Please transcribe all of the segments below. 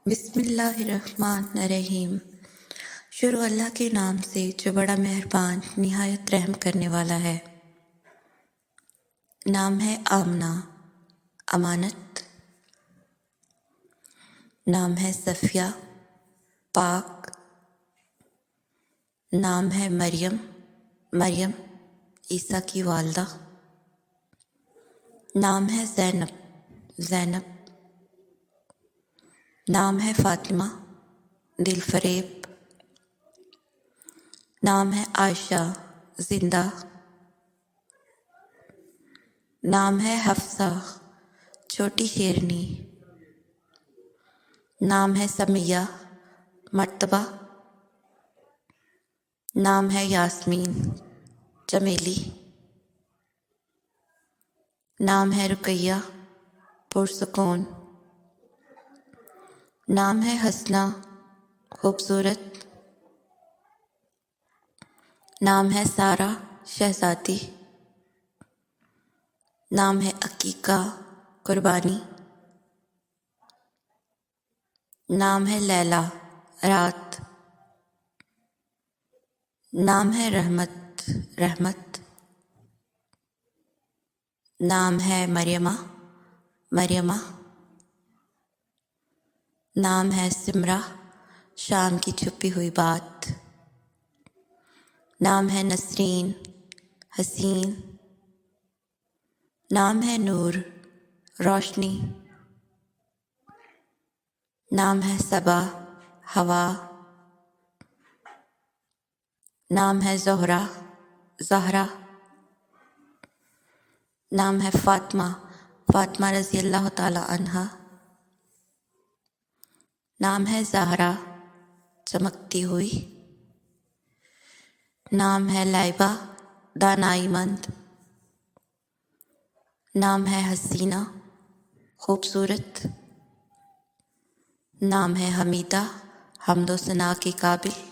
بسم اللہ الرحمن الرحیم۔ شروع اللہ کے نام سے جو بڑا مہربان نہایت رحم کرنے والا ہے۔ نام ہے آمنہ، امانت۔ نام ہے صفیہ، پاک۔ نام ہے مریم، مریم عیسیٰ کی والدہ۔ نام ہے زینب، زینب۔ نام ہے فاطمہ، دل فریب۔ نام ہے عائشہ، زندہ۔ نام ہے حفصہ، چھوٹی شیرنی۔ نام ہے سمیہ، مرتبہ۔ نام ہے یاسمین، چمیلی۔ نام ہے رقیہ، پرسکون۔ نام ہے حسنہ، خوبصورت۔ نام ہے سارہ، شہزادی۔ نام ہے عقیقہ، قربانی۔ نام ہے لیلا، رات۔ نام ہے رحمت، رحمت۔ نام ہے مریمہ، مریمہ۔ نام ہے سمرہ، شام کی چھپی ہوئی بات۔ نام ہے نسرین، حسین۔ نام ہے نور، روشنی۔ نام ہے صبا، ہوا۔ نام ہے زہرہ، زہرا۔ نام ہے فاطمہ، فاطمہ رضی اللہ تعالی عنہا۔ نام ہے زہرا، چمکتی ہوئی۔ نام ہے لائبہ، دانائی مند۔ نام ہے حسینہ، خوبصورت۔ نام ہے حمیدہ، حمد و ثناء کے قابل۔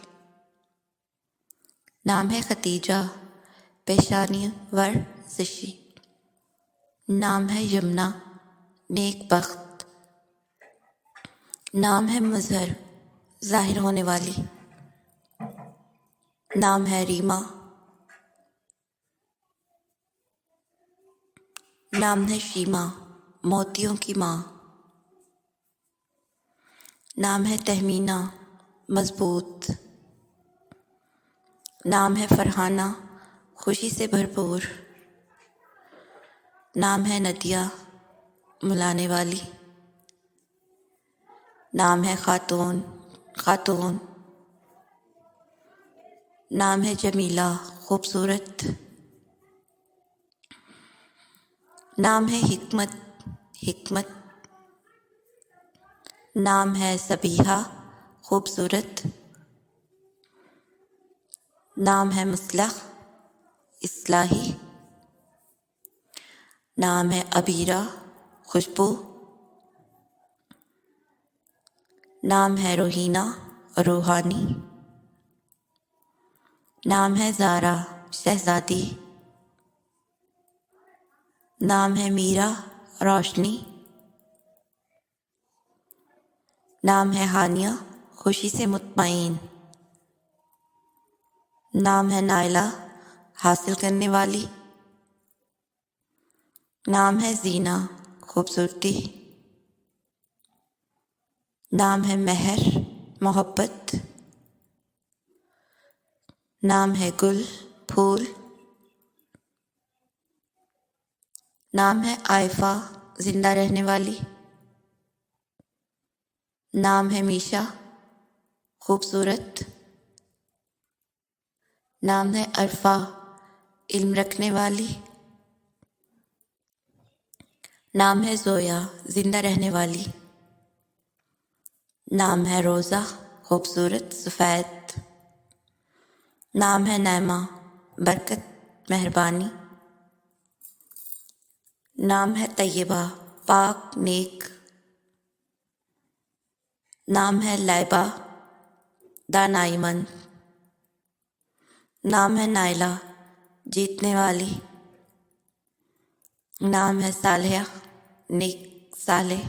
نام ہے ختیجہ، پیشانی ورزشی۔ نام ہے یمنہ، نیک بخت۔ نام ہے مظہر، ظاہر ہونے والی۔ نام ہے ریما۔ نام ہے شیما، موتیوں کی ماں۔ نام ہے تہمینہ، مضبوط۔ نام ہے فرحانہ، خوشی سے بھرپور۔ نام ہے ندیہ، ملانے والی۔ نام ہے خاتون، خاتون۔ نام ہے جمیلہ، خوبصورت۔ نام ہے حکمت، حکمت۔ نام ہے سبیحہ، خوبصورت۔ نام ہے مصلح، اصلاحی۔ نام ہے عبیرہ، خوشبو۔ نام ہے روحینہ، روحانی۔ نام ہے زارا، شہزادی۔ نام ہے میرا، روشنی۔ نام ہے ہانیہ، خوشی سے مطمئن۔ نام ہے نائلہ، حاصل کرنے والی۔ نام ہے زینہ، خوبصورتی۔ نام ہے مہر، محبت۔ نام ہے گل، پھول۔ نام ہے عائفہ، زندہ رہنے والی۔ نام ہے میشا، خوبصورت۔ نام ہے عرفہ، علم رکھنے والی۔ نام ہے زویا، زندہ رہنے والی۔ نام ہے روزہ، خوبصورت، سفید۔ نام ہے نعمہ، برکت، مہربانی۔ نام ہے طیبہ، پاک، نیک۔ نام ہے لائبہ، دانائی مند۔ نام ہے نائلہ، جیتنے والی۔ نام ہے صالحہ، نیک، صالح۔